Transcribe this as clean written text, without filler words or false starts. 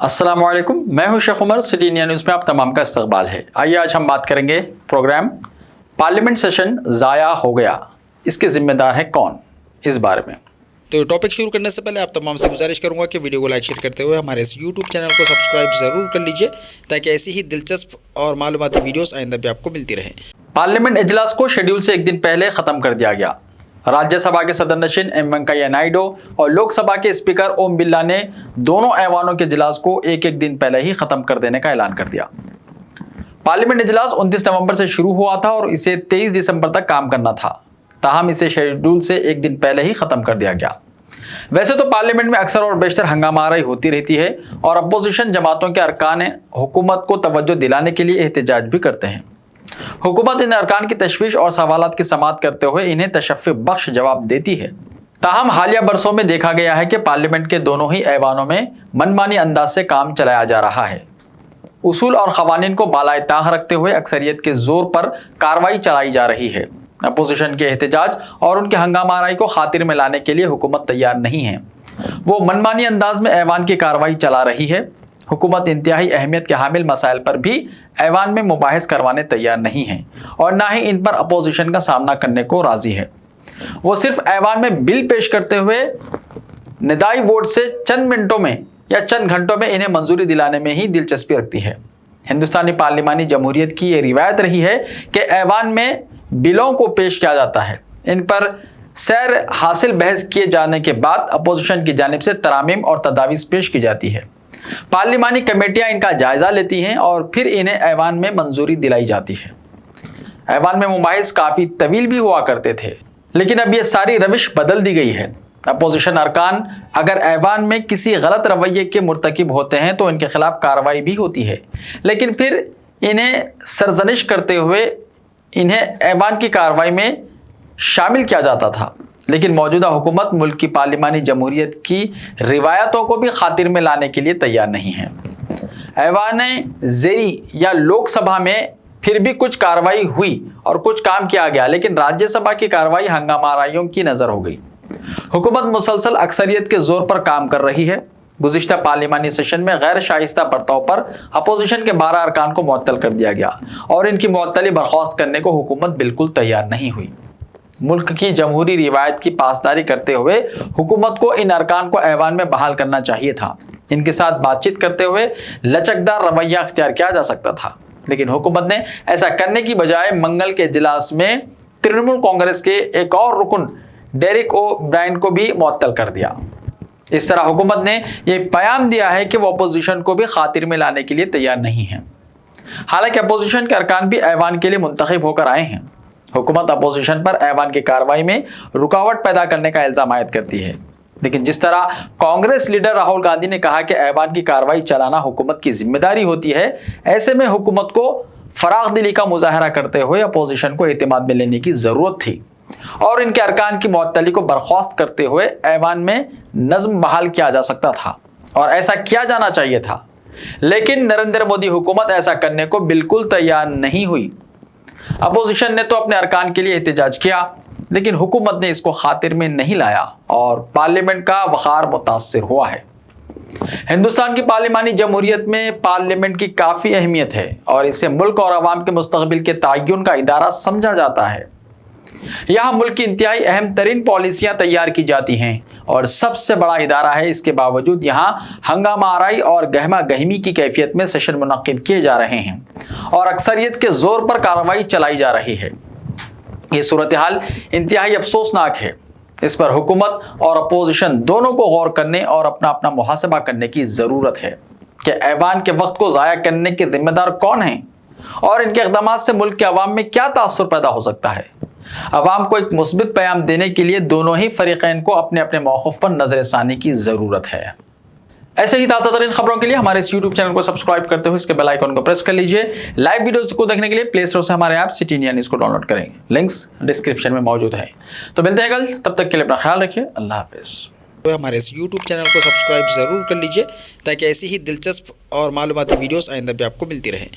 अस्सलाम वालेकुम, मैं हूं Sheikh Umar. City India news में आप तमाम का इस्तकबाल है। आइए आज हम बात करेंगे प्रोग्राम पार्लियामेंट सेशन ज़ाया हो गया, इसके जिम्मेदार हैं कौन, इस बारे में। तो टॉपिक शुरू करने से पहले आप तमाम से गुजारिश करूंगा कि वीडियो को लाइक शेयर करते हुए हमारे इस यूट्यूब चैनल को सब्सक्राइब ज़रूर कर लीजिए ताकि ऐसी ही दिलचस्प और मालूमाती वीडियोस आइंदा भी आपको मिलती रहें। पार्लियामेंट इजलास को शेड्यूल से एक दिन पहले ख़त्म कर दिया गया। राज्यसभा के सदर नशीन एम वेंकैया नायडू और लोकसभा के स्पीकर ओम बिरला ने दोनों ऐवानों के इजलास को एक एक दिन पहले ही ख़त्म कर देने का ऐलान कर दिया। पार्लियामेंट इजलास 29 नवंबर से शुरू हुआ था और इसे 23 दिसंबर तक काम करना था, ताहम इसे शेड्यूल से एक दिन पहले ही ख़त्म कर दिया गया। वैसे तो पार्लियामेंट में अक्सर और बेशतर हंगामाराई होती रहती है और अपोजिशन जमातों के अरकान हुकूमत को तवज्जो दिलाने के लिए एहतजाज भी करते हैं। हुकूमत इन अरकान की तशवीश और सवालात की समाअत करते हुए इन्हें तशफ़्फ़ी बख्श जवाब देती है। ताहम हालिया बरसों में देखा गया है कि पार्लियामेंट के दोनों ही ऐवानों में मनमानी अंदाज से काम चलाया जा रहा है। उसूल और क़वानीन को बालाए ताह रखते हुए अक्सरियत के जोर पर कार्रवाई चलाई जा रही है। अपोजिशन के एहतजाज और उनके हंगामाराई को खातिर में लाने के लिए हुकूमत तैयार नहीं है। वो मनमानी अंदाज में ऐवान की कार्रवाई चला रही है। हुकूमत इंतहाई अहमियत के हामिल मसाइल पर भी ऐवान में मुबाहिस करवाने तैयार नहीं है और ना ही इन पर अपोजिशन का सामना करने को राजी है। वो सिर्फ ऐवान में बिल पेश करते हुए निदाई वोट से चंद मिनटों में या चंद घंटों में इन्हें मंजूरी दिलाने में ही दिलचस्पी रखती है। हिंदुस्तानी पार्लिमानी जमहूरियत की ये रिवायत रही है कि ऐवान में बिलों को पेश किया जाता है, इन पर सैर हासिल बहस किए जाने के बाद अपोजिशन की जानिब से तरामीम और तदावीज़ पेश की जाती है। पार्लिमानी कमेटियां इनका जायजा लेती हैं और फिर इन्हें ऐवान में मंजूरी दिलाई जाती है। ऐवान में मुबाहिस काफ़ी तवील भी हुआ करते थे, लेकिन अब ये सारी रविश बदल दी गई है। अपोजिशन अरकान अगर ऐवान में किसी गलत रवैये के मुर्तकिब होते हैं तो इनके खिलाफ कार्रवाई भी होती है, लेकिन फिर इन्हें सरजनिश करते हुए इन्हें ऐवान की कार्रवाई में शामिल किया जाता था। लेकिन मौजूदा हुकूमत मुल्क की पार्लिमानी जमहूरियत की रिवायतों को भी खातिर में लाने के लिए तैयार नहीं है। ऐवान ज़ेरी या लोकसभा में फिर भी कुछ कार्रवाई हुई और कुछ काम किया गया, लेकिन राज्यसभा की कार्रवाई हंगामाराइयों की नज़र हो गई। हुकूमत मुसलसल अक्सरियत के जोर पर काम कर रही है। गुज़िश्ता पार्लिमानी सेशन में गैर शाइस्ता बर्ताव पर अपोजिशन के 12 अरकान को मुअत्तल कर दिया गया और इनकी मुअत्तली बर्खास्त करने को हुकूमत बिल्कुल तैयार नहीं हुई। मुल्क की जमहूरी रिवायत की पासदारी करते हुए हुकूमत को इन अरकान को ऐवान में बहाल करना चाहिए था। इनके साथ बातचीत करते हुए लचकदार रवैया अख्तियार किया जा सकता था, लेकिन हुकूमत ने ऐसा करने की बजाय मंगल के इजलास में तृणमूल कांग्रेस के एक और रुकन डेरिक ओ ब्रायन को भी मुअत्तल कर दिया। इस तरह हुकूमत ने यह पैगाम दिया है कि वो अपोजिशन को भी खातिर में लाने के लिए तैयार नहीं है। हालांकि अपोजिशन के अरकान भी ऐवान के लिए मुंतखब होकर आए हैं। हुकूमत अपोजिशन पर ऐवान की कार्रवाई में रुकावट पैदा करने का इल्ज़ाम आयद करती है, लेकिन जिस तरह कांग्रेस लीडर राहुल गांधी ने कहा कि ऐवान की कार्रवाई चलाना हुकूमत की जिम्मेदारी होती है, ऐसे में हुकूमत को फराख दिली का मुजाहरा करते हुए अपोजिशन को एतमाद में लेने की ज़रूरत थी और इनके अरकान की मुअत्तली को बर्खास्त करते हुए ऐवान में नज़्म बहाल किया जा सकता था और ऐसा किया जाना चाहिए था। लेकिन नरेंद्र मोदी हुकूमत ऐसा करने को बिल्कुल तैयार नहीं हुई। अपोजिशन ने तो अपने अरकान के लिए एहतजाज किया, लेकिन हुकूमत ने इसको खातिर में नहीं लाया और पार्लियामेंट का वक़ार मुतासिर हुआ है। हिंदुस्तान की पार्लिमानी जमहूरियत में पार्लियामेंट की काफ़ी अहमियत है और इसे मुल्क और अवाम के मुस्तक़बिल के तय्युन का इदारा समझा जाता है। यहाँ मुल्क की इंतहाई अहम तरीन पॉलिसियाँ तैयार की जाती हैं और सबसे बड़ा इदारा है। इसके बावजूद यहाँ हंगामाराई और गहमा गहमी की कैफियत में सेशन मुनक्किद किए जा रहे हैं और अक्सरियत के जोर पर कार्रवाई चलाई जा रही है। ये सूरत हाल इंतहाई अफसोसनाक है। इस पर हुकूमत और अपोजिशन दोनों को गौर करने और अपना अपना मुहासबा करने की ज़रूरत है कि ऐवान के वक्त को ज़ाया करने के जिम्मेदार कौन हैं और इनके इक़दामात से मुल्क के अवाम में क्या तासुर पैदा हो सकता है। अवाम को एक मुस्बित पैगाम देने के लिए दोनों ही फरीक़ैन को अपने अपने मौक़िफ़ पर नज़र सानी की ज़रूरत है। ऐसे ही ताज़ा तरीन खबरों के लिए हमारे इस यूट्यूब चैनल को सब्सक्राइब करते हुए इसके बेल आइकन को प्रेस कर लीजिए। लाइव वीडियोस को देखने के लिए प्ले स्टोर से हमारे ऐप सिटी इंडिया न्यूज़ को डाउनलोड करें, लिंक्स डिस्क्रिप्शन में मौजूद है। तो मिलते हैं कल, तब तक के लिए अपना ख्याल रखिए। अल्लाह हाफिज़। तो हमारे इस यूट्यूब चैनल को सब्सक्राइब ज़रूर कर लीजिए ताकि ऐसी ही दिलचस्प और मालूमाती वीडियोस आइंदा भी आपको मिलती रहें।